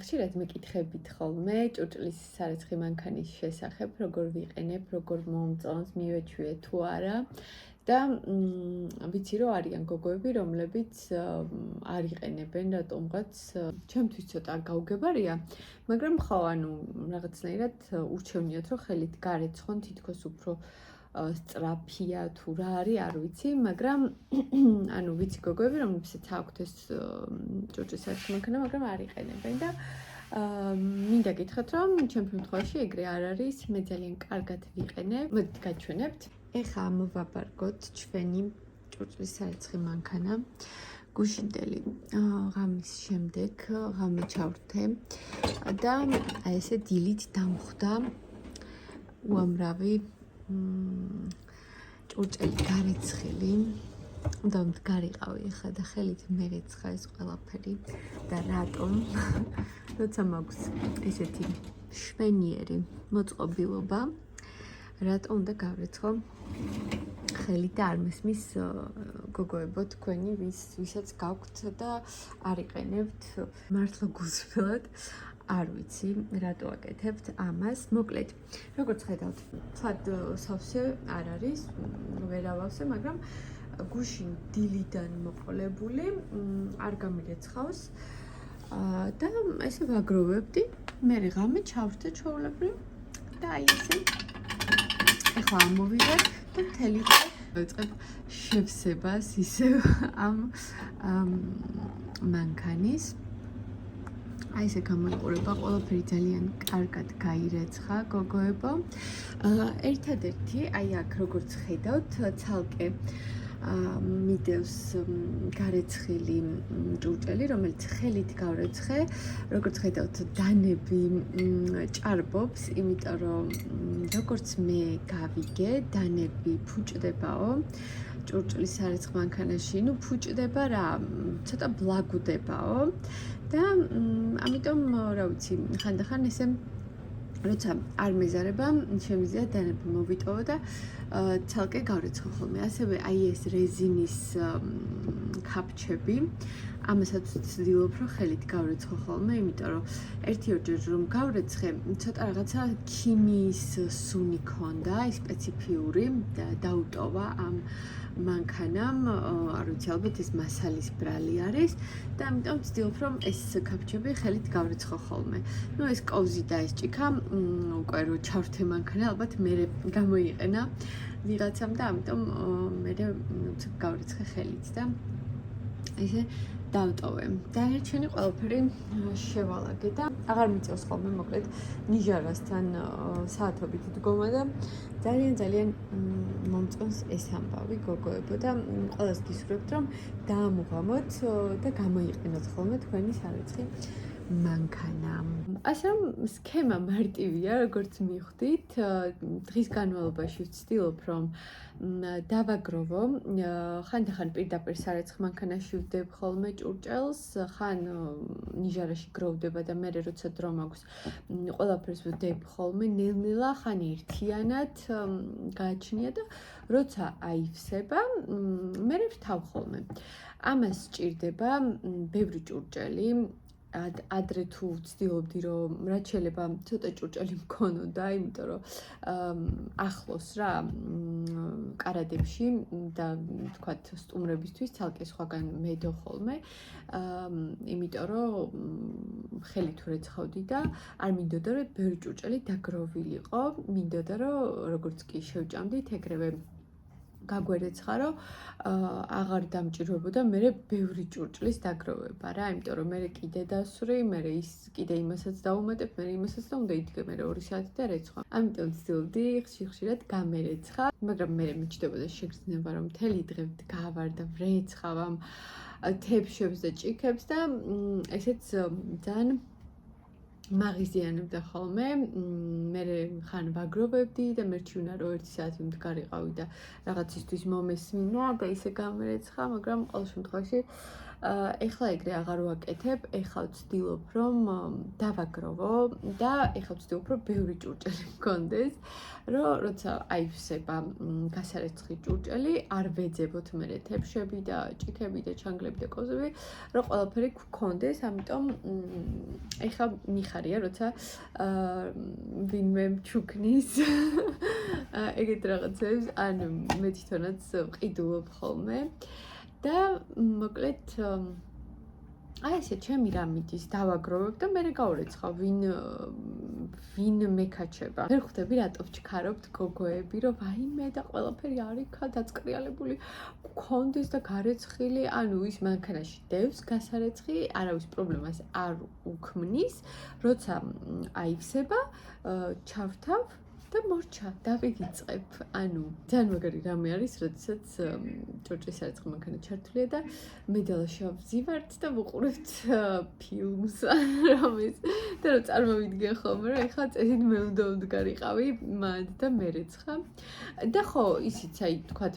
ხშირად მეკითხებით ხოლმე ჭურჭლის სარეცხი მანქანის შესახებ, როგორ ვიყენებ, როგორ მომწონს, მივეჩვიე თუ არა. და ვიცი რომ არიან გოგოები, რომლებიც არ იყენებენ რატომღაც. ჩემთვის ცოტა გაუგებარია, მაგრამ ხო, რაღაცნაირად ურჩევნიათ რომ ხელით გარეცხონ, თითქოს უფრო სწრაფია თუ რა არის, არ ვიცი, მაგრამ ვიცი გოგოები, რომლებსაც აქვთ ეს ჭურჭლის სარეცხი მანქანა, მაგრამ არ იყენებენ და მინდა გითხრათ, რომ ჩემს შემთხვევაში ეგრე არ არის, მე ძალიან კარგად ვიყენებ. მოდით გაჩვენებთ. ეხლა მოვაბარგოთ ჩვენი ჭურჭლის სარეცხი მანქანა. გუშინდელი ღამის შემდეგ ღამე ჩავრთე და აი ესე დილით დამხვდა უამრავი ჭურჭელი გარეცხილი. უნდა მდგარიყავი ახლა და ხელით მერეცხა ეს ყველაფერი და რატომ? როცა მაქვს ესეთი შვენიერი მოწყობილობა, რატომ უნდა გავრეცხო ხელით და არ მესმის გოგოებო თქვენი, ვისაც გაქვთ და არ იყენებთ მართლა გულწრფელად. არ ვიცი, რატო აკეთებთ ამას. მოკლედ, როგორც ხედავთ, თვად სავსე არ არის, ვერავავსე, მაგრამ გუშინ დილიდან მოყოლებული, არ გამირეცხავს და ესე ვაგროვებდი, მე ღამე ჩავრთე ჩვეულებრივ და აი ესე ეხლა ამოვიღებ და მთელი დღე ვეწყებ შევსებას ისევ ამ მანქანის. აი ესე გამოიყურება, ყველაფერი ძალიან კარგად გაირეცხა გოგოებო. ერთადერთი, აი აქ როგორც ხედავთ, ცალკე მიდევს გარეცხილი ჭურჭელი, რომელიც ხელით გავრეცხე. როგორც ხედავთ, დანები ჭარბობს, იმიტომ რომ როგორც მე გავიგე, დანები ფუჭდებაო ჭურჭლის სარეცხ მანქანაში, ფუჭდება რა, ცოტა ბლაგუდებაო და ამიტომ რა ვიცი, ხანდახან ესე როცა არ მეზარება, შემიძლია დანები მოვიტოვო და ცალკე გავრეცხო ხოლმე. ასევე აი ეს რეზინის კაპჩები, ამასაც ვცდილობ რომ ხელით გავრეცხო ხოლმე, იმიტომ რომ ერთი-ორჯერ რომ გავრეცხე, ცოტა რაღაცა ქიმიის სუნი ქონდა, სპეციფიური და დაუტოვა ამ მანქანამ, არ ვიცი, ალბათ ეს მასალის ბრალი არის და ამიტომ ვცდილობ რომ ეს კაპჩები ხელით გავრეცხო ხოლმე. ეს კოვზი და ეს ჭიქა უკვე რო ჩავრთე მანქანა, ალბათ მე გამოიყენა ვიღაცამ და ამიტომ მე გავრეცხე ხელით და ესე დავტოვე. დანარჩენი ყველაფერი შევალაგე და აღარ მიწევს ხოლმე, მოკლედ ნიჟარასთან საათობით დგომა და ძალიან მომწონს ეს ამბავი გოგოებო და ყველას გისურვებთ რომ დაამუღამოთ და გამოიყენოთ ხოლმე თქვენი სარეცხი მანქანა. ასე რომ სქემა მარტივია, როგორც მივხვდით, დღის განმავლობაში ვცდილობ რომ დავაგროვო, ხანდახან პირდაპირ სარეცხ მანქანაში ვდებ ხოლმე ჭურჭელს, ხან ნიჟარაში გროვდება და მე როცა დრო მაქვს, ყველაფერს ვდებ ხოლმე ნელ-ნელა, ხან ერთიანად გააჩნია და როცა აივსება, მე ვთავ ხოლმე. ამას სჭირდება ბევრი ჭურჭელი. ადრე თუ ვცდილობდი რომ რაც შეიძლება ცოტა ჭურჭელი მქონოდა, იმიტომ რომ ახლოს რა კარადებში და თქვათ სტუმრებისთვის ცალკე სხვაგან მედო ხოლმე, იმიტომ რომ ხელით ვრეცხავდი და არ მინდოდა რომ ბევრი ჭურჭელი დაგროვილიყო, მინდოდა რომ როგორც კი შევჭამდით, ეგრევე გაგვერეცხა რომ აღარ დამჭირვებოდა მე ბევრი ჭურჭლის დაგროვება რა, იმიტომ რომ მე კიდე დასვრი, მე ის კიდე იმასაც დავუმატებ, მე იმასაც და უნდა იდგე მე 2 საათი და რეცხვა. ამიტომ ვცდილობდი ხშირად გამერეცხა, მაგრამ მე მიჩნდებოდა შეგრძნება რომ მთელი დღე გავარ და ვრეცხავ ამ თებშებს და ჭიქებს და ესეც ძალიან მაღიზიანებდა ხოლმე, მე ხან ვაგროვებდი და მერჩი უნდა რომ 1 საათი მდგარიყავი და რაღაცისთვის მომესმინა და ისე გამერეცხა, მაგრამ ყოველ შემთხვევაში ეხლა ეგრე აღარ ვაკეთებ, ეხლა ვცდილობ რომ დავაგროვო და ეხლა ვცდილობ რომ ბევრი ჭურჭელი მქონდეს, რომ როცა აივსება გასარეცხი ჭურჭელი, არ ვეძებოთ მერე თეფშები და ჭიქები და ჩანგლები და კოზები, რომ ყველაფერი გქონდეს, ამიტომ ეხლა მიხარია, როცა ვინმე მჩუქნის ეგეთ რაღაცებს, ან მე თვითონაც ვყიდულობ ხოლმე და მოკლედ აი ესე ჩემი რამ მიდის დავაგროვებ და მე გავურეცხავ ვინ მეკაჩება. ვერ ხვდები რატო ვჩქარობთ გოგოები, რომ ვაიმე და ყველაფერი არ იქა დაწკრიალებული, გქონდეს და გარეცხილი, ანუ ის მანქანაში დევს გასარეცხი, არავის პრობლემას არ უქმნის, როცა აივსება, ჩავრთავ და მორჩა, დავიღიწყებ. ანუ ძალიან მაგარი რამე არის, როდესაც ჭურჭლის სარეცხი მანქანა ჩართულია და მე და ლაშა ვზივართ და ვუყურებთ ფილმს რამეს და რომ წარმოვიდგენ ხოლმე, რომ ეხლა წესით მე უნდა ვდგარიყავი მანდ და მე რეცხა. და ხო, ისიც აი თქვათ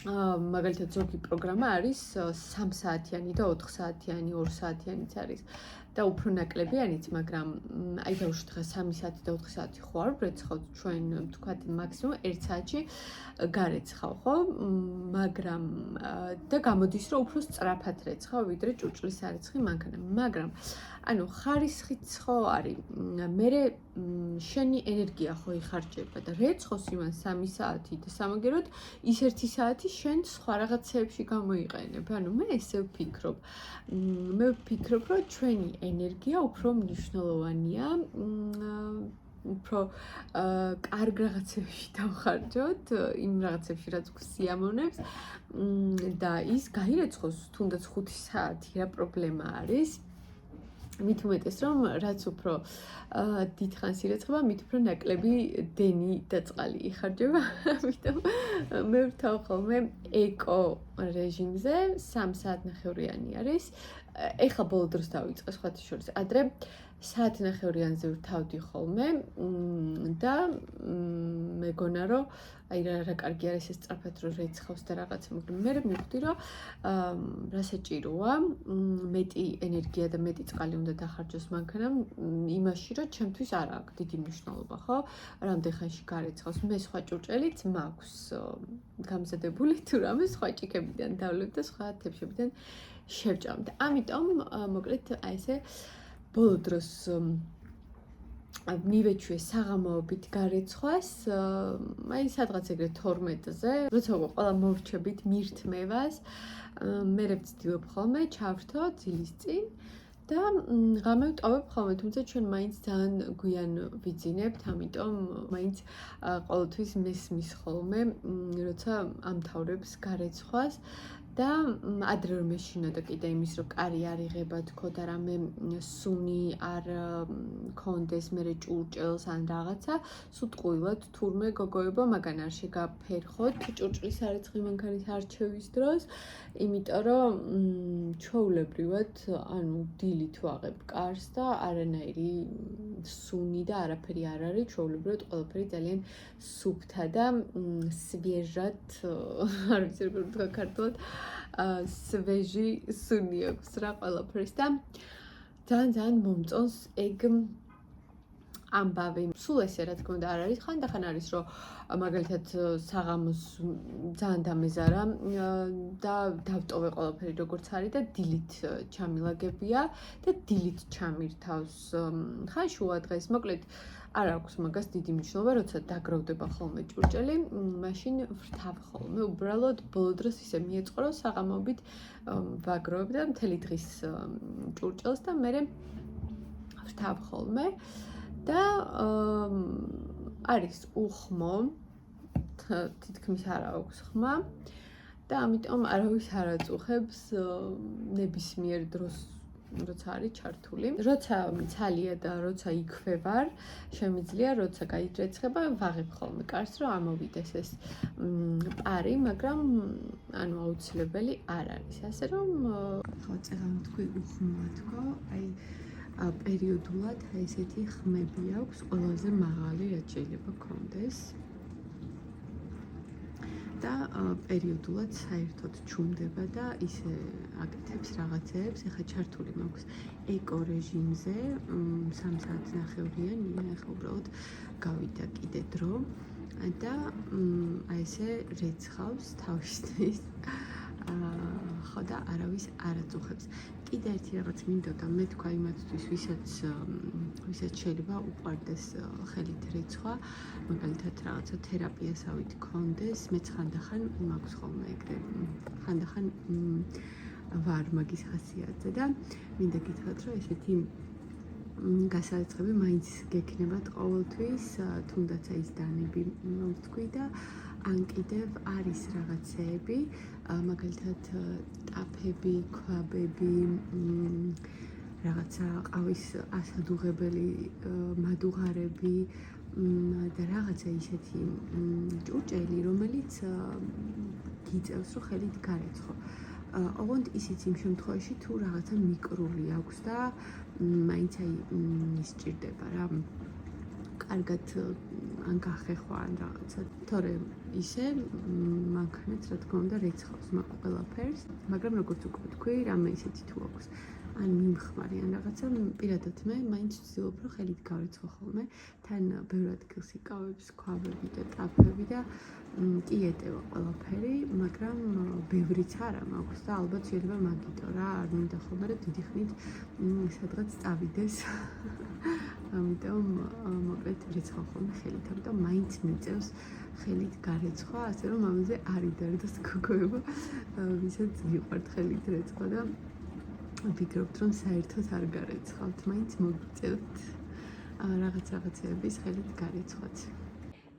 მაგალითად ზოგი პროგრამა არის 3 საათიანი და 4 საათიანი, 2 საათიანიც არის. და უფრო ნაკლებიანიც, მაგრამ აი დავუშვით ხა 3 საათი და 4 საათი ხო არ ვრეცხავთ ჩვენ, თქვათ მაქსიმუმ 1 საათში გარეცხავ, ხო? მაგრამ და გამოდის, რომ უფრო სწრაფად რეცხავ, ვიდრე ჭურჭლის სარეცხი მანქანა. მაგრამ ანუ ხარისხიც ხო არის. მერე შენი ენერგია ხო იხარჯება და რეცხოს იმან 3 საათი და სამაგეროდ ის 1 საათი შენ სხვა რაღაცეებში გამოიყენებ. ანუ მე ესე ვფიქრობ. მე ვფიქრობ, რომ ჩვენი ენერგია უფრო მნიშვნელოვანია, უფრო კარგ რაღაცებში დავხარჯოთ, იმ რაღაცებში, რაც გვსიამოვნებს და ის გაირეცხოს თუნდაც 5 საათი, რა პრობლემა არის. მით უმეტეს, რომ რაც უფრო დიდხანს ირეცხება, მით უფრო ნაკლები დენი და წყალი იხარჯება. ამიტომ მე ვთავ ხოლმე ეკო რეჟიმზე 3 საათნახევრიანი არის. ეხლა ბოლო დროს დავიწყე სხვათა შორის. ადრე საათნახევრიანზე ვთავდი ხოლმე და მეგონა რომ აი რა კარგი არის ეს სწრაფად რომ რეცხავს და რაღაცა, მაგრამ მე მივხვდი რომ რა საჭიროა მეტი ენერგია და მეტი წყალი უნდა დახარჯოს მანქანამ იმაში, რომ ჩემთვის არ აქვს დიდი მნიშვნელობა, ხო? რამდენ ხანში გარეცხავს. მე სხვა ჭურჭელიც მაქვს გამზადებული, თუ რამე სხვა ჭიქებიდან დავლებ და სხვა თეფშებიდან შევჭამ. და ამიტომ მოკლედ აი ესე ბოლო დროს მივეჩვიე საღამოობით გარეცხვას, აი სადღაც ეგრე 12-ზე, როცა ყველა მოვრჩებით მირთმევას, მე ვცდილობ ხოლმე ჩავრთო ძილის წინ და ღამე ვტოვებ ხოლმე, თუმცა ჩვენ მაინც ძალიან გვიან ვიძინებთ, ამიტომ მაინც ყოველთვის მესმის ხოლმე, როცა ამთავრებს გარეცხვას. და ადრე რომ ეშინოდა კიდე იმის, რომ კარი არ იღება თქო და რამე სუნი არ კონდეს მერე ჭურჭელს ან რაღაცა, სულ ტყუილად თურმე გოგოებო მაგან არ შეგაფერხოთ ჭურჭლის სარეცხი მანქანის არჩევის დროს, იმიტომ რომ ჩვეულებრივად, ანუ დილით ვაღებ კარს და არანაირი სუნი და არაფერი არ არის, ჩვეულებრივად ყველაფერი ძალიან სუფთა და სვიეჟად, არ ვიცი როგორ ვთქვა ქართულად, სვეჟი სუნი აქვს რა ყველაფერს და ძალიან მომწონს ეგ ამბავი. სულ ესე რა თქმა უნდა არ არის, ხანდახან არის, რომ მაგალითად საღამოს ძალიან დამეზარა და დავტოვე ყველაფერი როგორც არის და დილით ჩამილაგებია და დილით ჩამირთავს ხან შუა დღეს. მოკლედ არ აქვს მაგას დიდი მნიშვნელობა, როცა დაგროვდება ხოლმე ჭურჭელი, მაშინ ვრთავ ხოლმე. უბრალოდ ბოლო დროს ისე მიეწყო, რომ საღამოობით ვაგროვებ და მთელი დღის ჭურჭელს და მერე ვრთავ ხოლმე. და არის უხმო, თითქმის არ აქვს ხმა და ამიტომ არავის არ აწუხებს ნებისმიერ დროს, როცა არის ჩართული. როცა მცალია და როცა იქვე ვარ, შემიძლია, როცა გაიძრეცხება, ვაღებ ხოლმე კარს, რომ ამოვიდეს ეს პარი, მაგრამ ანუ აუცილებელი არ არის. ასე რომ ხო წეღან თქვი უხმოა თქო, აი პერიოდულად ესეთი ხმები აქვს, ყველაზე მაღალი რაც შეიძლება გქონდეს. და პერიოდულად საერთოდ ჩუმდება და ისე აკეთებს რაღაცეებს. ეხლა ჩართული მაქვს ეკო რეჟიმზე 3 საათნახევრიან, ეხლა უბრალოდ გავიდა კიდე დრო და აი ესე რეცხავს თავისთვის. ხო და არავის არ აწუხებს. კიდე ერთი რაღაც მინდოდა მე თქვა იმათთვის, ვისაც შეიძლება უყვარდეს ხელით რეცხვა, მაგალითად რაღაცა თერაპიასავით გქონდეს, მეც ხანდახან მაქვს ხოლმე ეგრე, ხანდახან ვარ მაგის ხასიათზე და მინდა გითხრათ, რომ ესეთი გასაეწყები მაინც გექნებათ ყოველთვის, თუნდაც ის დანები ვთქვი და ან კიდევ არის რაღაცეები, მაგალითად ტაფები, ქვაბები, რაღაცა ყავის ასადუღებელი მადუღარები და რაღაცა ისეთი ჭურჭელი, რომელიც გიწევს, რომ ხელით გარეცხო. ოღონდ ისიც იმ შემთხვევაში თუ რაღაცა მიკრული აქვს და მაინც აი ის ჭირდება რა. კარგად ან გახეხვა ან რაღაცა. თორე ისე მანქანაც რა თქმა უნდა რეცხავს მაგ ყველაფერს, მაგრამ როგორც უკვე თქვი, რამე ისეთი თუ აქვს. ან მიმხმარი ან რაღაცა, პირადად მე მაინც ვცდილობ, რომ ხელით გავეცხო ხოლმე. თან ბევრ ადგილს იკავებს ქვაბები და ტაფები და კი ეტევა ყველაფერი, მაგრამ ბევრიც არა მაქვს და ალბათ შეიძლება მაგიტო რა, არ მინდა ხოლმე რომ დიდი ხნით სადღაც წავიდეს. ამიტომ მოკლედ რეცხავ ხოლმე ხელით, ამიტომ მაინც მიწევს ხელით გარეცხვა, ასე რომ ამაზე არ იდარდოს გოგოება, ვისაც გიყვართ ხელით რეცხვა და ვფიქრობთ, რომ საერთოდ არ გარეცხავთ, მაინც მოგიწევთ რაღაცეების ხელით გარეცხვაც.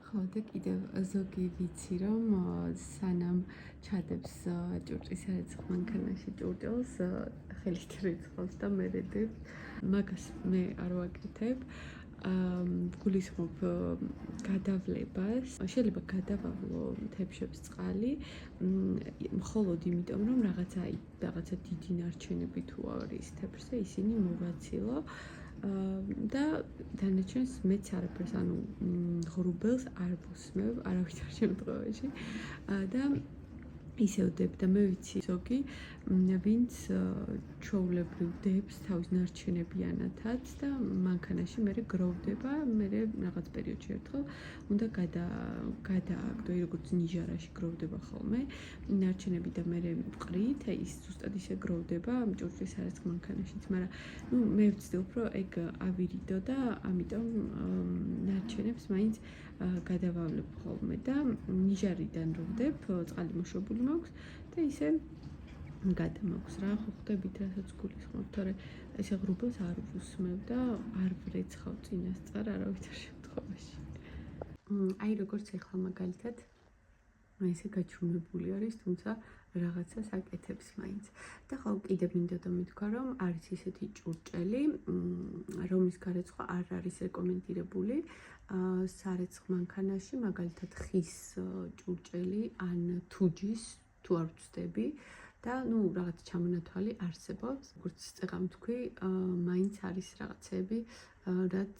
ხო და კიდევ ზოგი ვიცი, რომ სანამ ჩადებს ჭურჭლისარეცხ მანქანაში ჭურჭელს, ხელით რეცხავს და მერედებს. მაგას მე არ ვაკეთებ. გულისხმობ გადავლებას. შეიძლება გადავავლო თებშებს წყალი, მხოლოდ იმიტომ, რომ რაღაცა დიდი ნარჩენები თუ არის თებშზე, ისინი მოვაცილო. და დანარჩენს მეც არაფერს, ანუ ღრუბელს არ ვუსმევ არავითარ შემთხვევაში და ისევ დებ და მე ვიცი ზოგი, ვინც ჩვეულებრივ დებს თავის ნარჩენებიანათაც და მანქანაში მერე გროვდება, მერე რაღაც პერიოდში ერთხელ უნდა გადააგდო, როგორც ნიჟარაში გროვდება ხოლმე ნარჩენები და მერე მყრით, აი ის ზუსტად ისე გროვდება ჭურჭლისარეცხ მანქანაშიც, მაგრამ მე ვცდილობ, რომ ეგ ავირიდო და ამიტომ ნარჩენებს მაინც გადავავლებ ხოლმე და ნიჟარიდან როვდებ, წყალი მოშვებული მაქვს და ისე გადამაქვს რა, ხო ხვდებით რასაც გულისხმობ, თორე ესე ღრუბელს არ ვუსმევ და არ ვრეცხავ წინასწარ არავითარ შემთხვევაში. აი როგორც ეხლა მაგალითად ესე გაჩვენებული არის, თუმცა რაღაცას აკეთებს მაინც. და ხო კიდევ მინდოდა მეთქვა, რომ არის ისეთი ჭურჭელი, რომლის გარეცხვა არ არის რეკომენდირებული სარეცხ მანქანაში, მაგალითად ხის ჭურჭელი ან თუჯის, თუ არ ვწდები და რაღაც ჩამონათვალი არსებობს. როგორც წეგამ თქვი, მაინც არის რაღაცები, რაც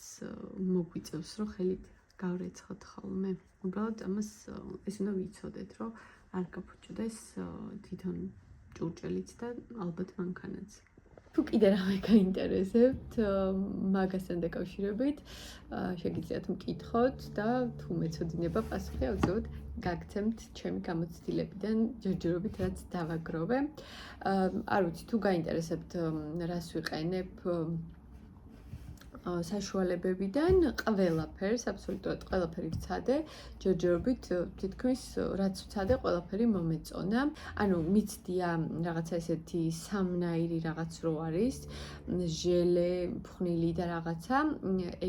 მოგვიწევს, რომ ხელით გავრეცხოთ ხოლმე. უბრალოდ ამას ეს უნდა ვიცოდეთ, რომ არ გაფუჭდეს თვითონ ჭურჭელიც და ალბათ მანქანაც. თუ კიდე რამე გაინტერესებთ მაგასთან დაკავშირებით, შეგიძლიათ მკითხოთ და თუ მეცოდინება პასუხი აუცილებლად გაგცემთ ჩემი გამოცდილებიდან ჯერჯერობით რაც დავაგროვე. არ ვიცი თუ გაინტერესებთ რას ვიყენებ საშუალებებიდან ყველაფერს, აბსოლუტურად ყველაფერი ვცადე, ჯერჯერობით თითქმის რაც ვცადე, ყველაფერი მომეწონა. ანუ მიცდია რაღაცა ესეთი სამნაირი რაღაც რო არის, ჟელე, ფხვნილი და რაღაცა,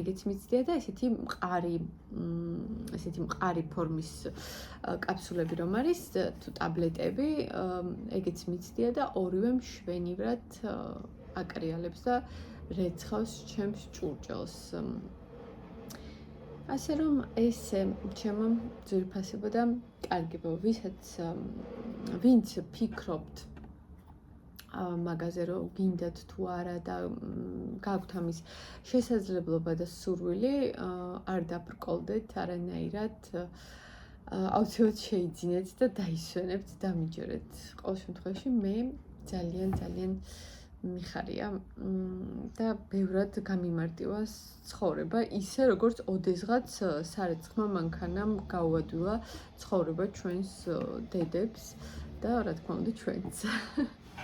ეგეც მიცდია და ესეთი მყარი ფორმის კაფსულები რომ არის, თუ ტაბლეტები, ეგეც მიცდია და ორივე მშვენივრად აკრიალებს და რეცხავს ჩემს ჭურჭელს. ასე რომ ეს ჩემო ძვირფასებო და კარგებო, ვინც ფიქრობთ მაგაზე რომ გინდათ თუ არა და გაქვთ ამის შესაძლებლობა და სურვილი, არ დაბრკოლდეთ არანაირად. აუცილებლად შეიძინეთ და დაისვენებთ, დამიჯერეთ. ყოველ შემთხვევაში მე ძალიან მიხარია და ბევრად გამიმარტივა ცხოვრება, ისე როგორც ოდესღაც სარეცხმა მანქანამ გაუადვილა ცხოვრება ჩვენს დედებს და რა თქმა უნდა ჩვენც.